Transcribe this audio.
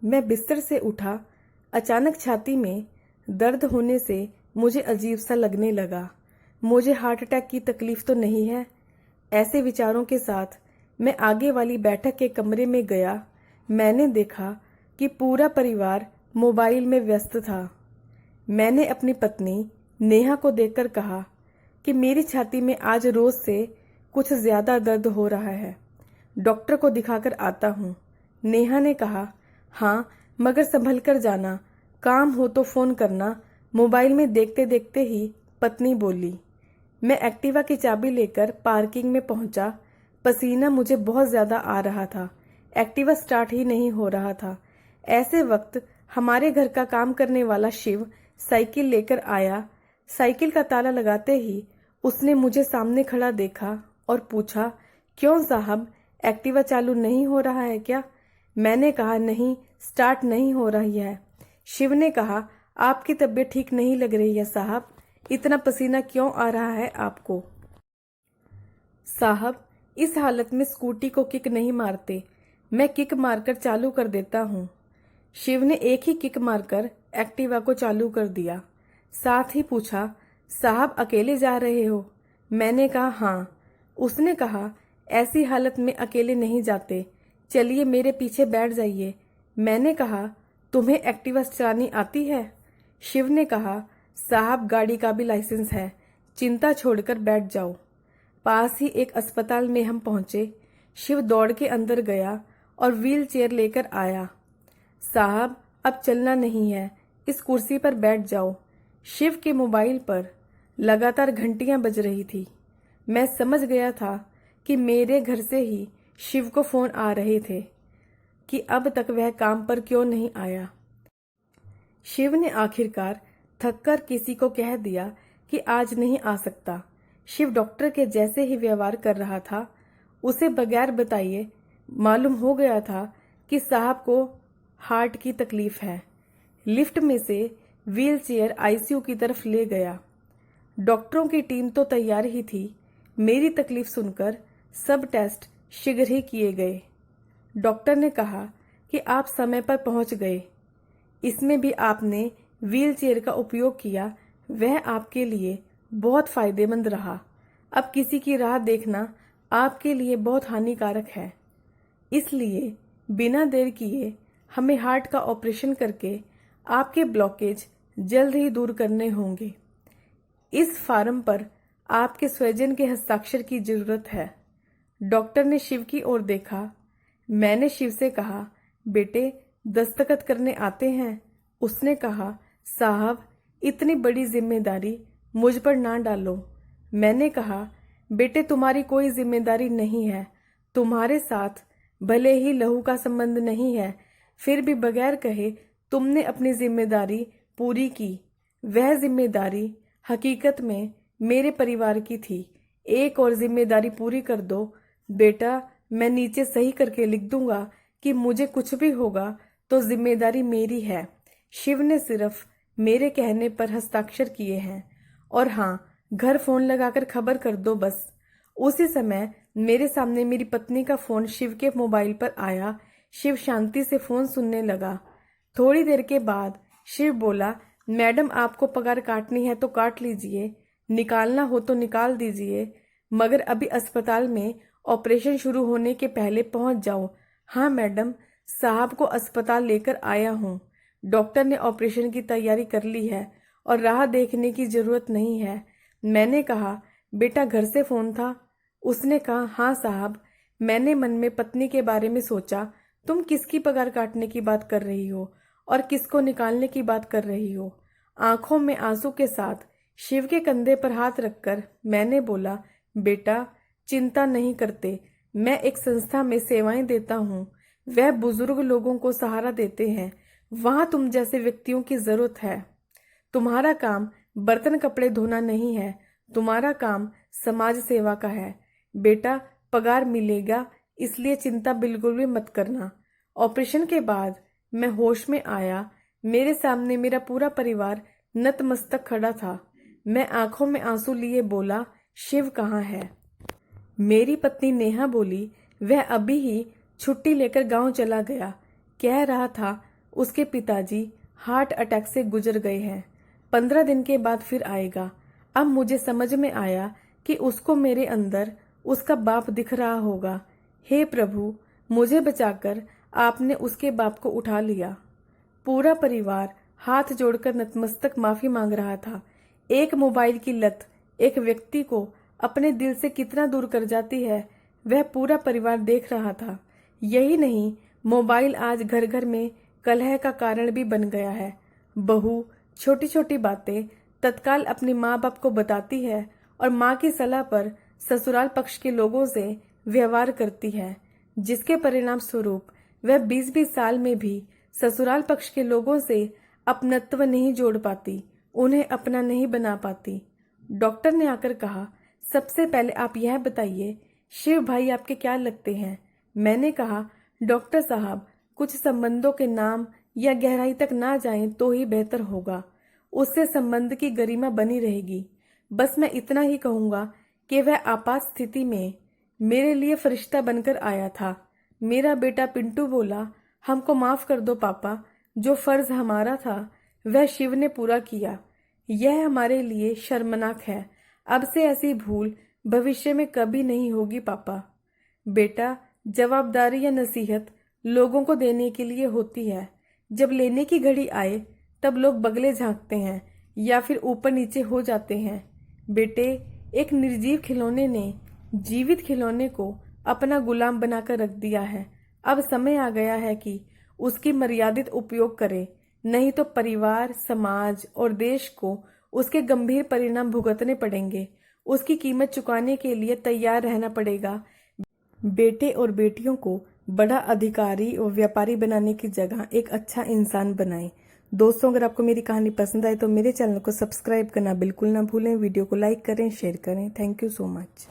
मैं बिस्तर से उठा। अचानक छाती में दर्द होने से मुझे अजीब सा लगने लगा। मुझे हार्ट अटैक की तकलीफ तो नहीं है? ऐसे विचारों के साथ मैं आगे वाली बैठक के कमरे में गया। मैंने देखा कि पूरा परिवार मोबाइल में व्यस्त था। मैंने अपनी पत्नी नेहा को देखकर कहा कि मेरी छाती में आज रोज से कुछ ज्यादा दर्द हो रहा है, डॉक्टर को दिखाकर आता हूँ। नेहा ने कहा, हाँ मगर संभल कर जाना, काम हो तो फोन करना। मोबाइल में देखते देखते ही पत्नी बोली। मैं एक्टिवा की चाबी लेकर पार्किंग में पहुंचा। पसीना मुझे बहुत ज्यादा आ रहा था। एक्टिवा स्टार्ट ही नहीं हो रहा था। ऐसे वक्त हमारे घर का काम करने वाला शिव साइकिल लेकर आया। साइकिल का ताला लगाते ही उसने मुझे सामने खड़ा देखा और पूछा, क्यों साहब, एक्टिवा चालू नहीं हो रहा है क्या? मैंने कहा, नहीं, स्टार्ट नहीं हो रही है। शिव ने कहा, आपकी तबीयत ठीक नहीं लग रही है साहब, इतना पसीना क्यों आ रहा है आपको? साहब, इस हालत में स्कूटी को किक नहीं मारते, मैं किक मारकर चालू कर देता हूँ। शिव ने एक ही किक मारकर एक्टिवा को चालू कर दिया। साथ ही पूछा, साहब अकेले जा रहे हो? मैंने कहा, हाँ। उसने कहा, ऐसी हालत में अकेले नहीं जाते, चलिए मेरे पीछे बैठ जाइए। मैंने कहा, तुम्हें एक्टिवा चलानी आती है? शिव ने कहा, साहब गाड़ी का भी लाइसेंस है, चिंता छोड़कर बैठ जाओ। पास ही एक अस्पताल में हम पहुंचे। शिव दौड़ के अंदर गया और व्हील चेयर लेकर आया। साहब अब चलना नहीं है, इस कुर्सी पर बैठ जाओ। शिव के मोबाइल पर लगातार घंटियां बज रही थी। मैं समझ गया था कि मेरे घर से ही शिव को फोन आ रहे थे कि अब तक वह काम पर क्यों नहीं आया। शिव ने आखिरकार थककर किसी को कह दिया कि आज नहीं आ सकता। शिव डॉक्टर के जैसे ही व्यवहार कर रहा था। उसे बगैर बताए मालूम हो गया था कि साहब को हार्ट की तकलीफ है। लिफ्ट में से व्हील चेयर आईसीयू की तरफ ले गया। डॉक्टरों की टीम तो तैयार ही थी। मेरी तकलीफ सुनकर सब टेस्ट शीघ्र ही किए गए। डॉक्टर ने कहा कि आप समय पर पहुंच गए। इसमें भी आपने व्हील चेयर का उपयोग किया, वह आपके लिए बहुत फायदेमंद रहा। अब किसी की राह देखना आपके लिए बहुत हानिकारक है, इसलिए बिना देर किए हमें हार्ट का ऑपरेशन करके आपके ब्लॉकेज जल्द ही दूर करने होंगे। इस फार्म पर आपके स्वजन के हस्ताक्षर की जरूरत है। डॉक्टर ने शिव की ओर देखा। मैंने शिव से कहा, बेटे दस्तखत करने आते हैं? उसने कहा, साहब इतनी बड़ी जिम्मेदारी मुझ पर ना डालो। मैंने कहा, बेटे तुम्हारी कोई जिम्मेदारी नहीं है, तुम्हारे साथ भले ही लहू का संबंध नहीं है, फिर भी बगैर कहे तुमने अपनी जिम्मेदारी पूरी की। वह जिम्मेदारी हकीकत में मेरे परिवार की थी। एक और जिम्मेदारी पूरी कर दो बेटा, मैं नीचे सही करके लिख दूंगा कि मुझे कुछ भी होगा तो जिम्मेदारी मेरी है। शिव ने सिर्फ मेरे कहने पर हस्ताक्षर किए हैं। और हाँ, घर फोन लगाकर खबर कर दो बस। उसी समय मेरे सामने मेरी पत्नी का फोन शिव के मोबाइल पर आया। शिव शांति से फोन सुनने लगा। थोड़ी देर के बाद शिव बोला, मैडम आपको पगार काटनी है तो काट लीजिए, निकालना हो तो निकाल दीजिए, मगर अभी अस्पताल में ऑपरेशन शुरू होने के पहले पहुंच जाओ। हाँ मैडम, साहब को अस्पताल लेकर आया हूँ। डॉक्टर ने ऑपरेशन की तैयारी कर ली है और राह देखने की जरूरत नहीं है। मैंने कहा, बेटा घर से फोन था? उसने कहा, हाँ साहब। मैंने मन में पत्नी के बारे में सोचा, तुम किसकी पगार काटने की बात कर रही हो और किसको निकालने की बात कर रही हो? आंखों में आंसू के साथ शिव के कंधे पर हाथ रखकर मैंने बोला, बेटा चिंता नहीं करते, मैं एक संस्था में सेवाएं देता हूँ। वह बुजुर्ग लोगों को सहारा देते हैं, वहां तुम जैसे व्यक्तियों की जरूरत है। तुम्हारा काम बर्तन कपड़े धोना नहीं है, तुम्हारा काम समाज सेवा का है। बेटा पगार मिलेगा, इसलिए चिंता बिल्कुल भी मत करना। ऑपरेशन के बाद मैं होश में आया। मेरे सामने मेरा पूरा परिवार नतमस्तक खड़ा था। मैं आंखों में आंसू लिए बोला, शिव कहाँ है? मेरी पत्नी नेहा बोली, वह अभी ही छुट्टी लेकर गांव चला गया। कह रहा था उसके पिताजी हार्ट अटैक से गुजर गए हैं। 15 दिन के बाद फिर आएगा। अब मुझे समझ में आया कि उसको मेरे अंदर उसका बाप दिख रहा होगा। हे प्रभु, मुझे बचाकर आपने उसके बाप को उठा लिया। पूरा परिवार हाथ जोड़कर नतमस्तक माफी मांग रहा था। एक मोबाइल की लत एक व्यक्ति को अपने दिल से कितना दूर कर जाती है, वह पूरा परिवार देख रहा था। यही नहीं, मोबाइल आज घर घर में कलह का कारण भी बन गया है। बहू छोटी छोटी बातें तत्काल अपनी माँ बाप को बताती है और माँ की सलाह पर ससुराल पक्ष के लोगों से व्यवहार करती है, जिसके परिणाम स्वरूप वह 20-20 साल में भी ससुराल पक्ष के लोगों से अपनत्व नहीं जोड़ पाती, उन्हें अपना नहीं बना पाती। डॉक्टर ने आकर कहा, सबसे पहले आप यह बताइए, शिव भाई आपके क्या लगते हैं? मैंने कहा, डॉक्टर साहब, कुछ संबंधों के नाम या गहराई तक ना जाएं तो ही बेहतर होगा। उससे संबंध की गरिमा बनी रहेगी। बस मैं इतना ही कहूंगा कि वह आपात स्थिति में मेरे लिए फरिश्ता बनकर आया था। मेरा बेटा पिंटू बोला, हमको माफ कर दो पापा, जो फर्ज हमारा था वह शिव ने पूरा किया। यह हमारे लिए शर्मनाक है। अब से ऐसी भूल भविष्य में कभी नहीं होगी पापा। बेटा, जवाबदारी या नसीहत लोगों को देने के लिए होती है। जब लेने की घड़ी आए तब लोग बगले झांकते हैं या फिर ऊपर नीचे हो जाते हैं। बेटे, एक निर्जीव खिलौने ने जीवित खिलौने को अपना गुलाम बनाकर रख दिया है। अब समय आ गया है कि उसकी मर्यादित उपयोग करे, नहीं तो परिवार, समाज और देश को उसके गंभीर परिणाम भुगतने पड़ेंगे। उसकी कीमत चुकाने के लिए तैयार रहना पड़ेगा। बेटे और बेटियों को बड़ा अधिकारी और व्यापारी बनाने की जगह एक अच्छा इंसान बनाएं। दोस्तों, अगर आपको मेरी कहानी पसंद आए तो मेरे चैनल को सब्सक्राइब करना बिल्कुल ना भूलें। वीडियो को लाइक करें, शेयर करें। Thank you so much.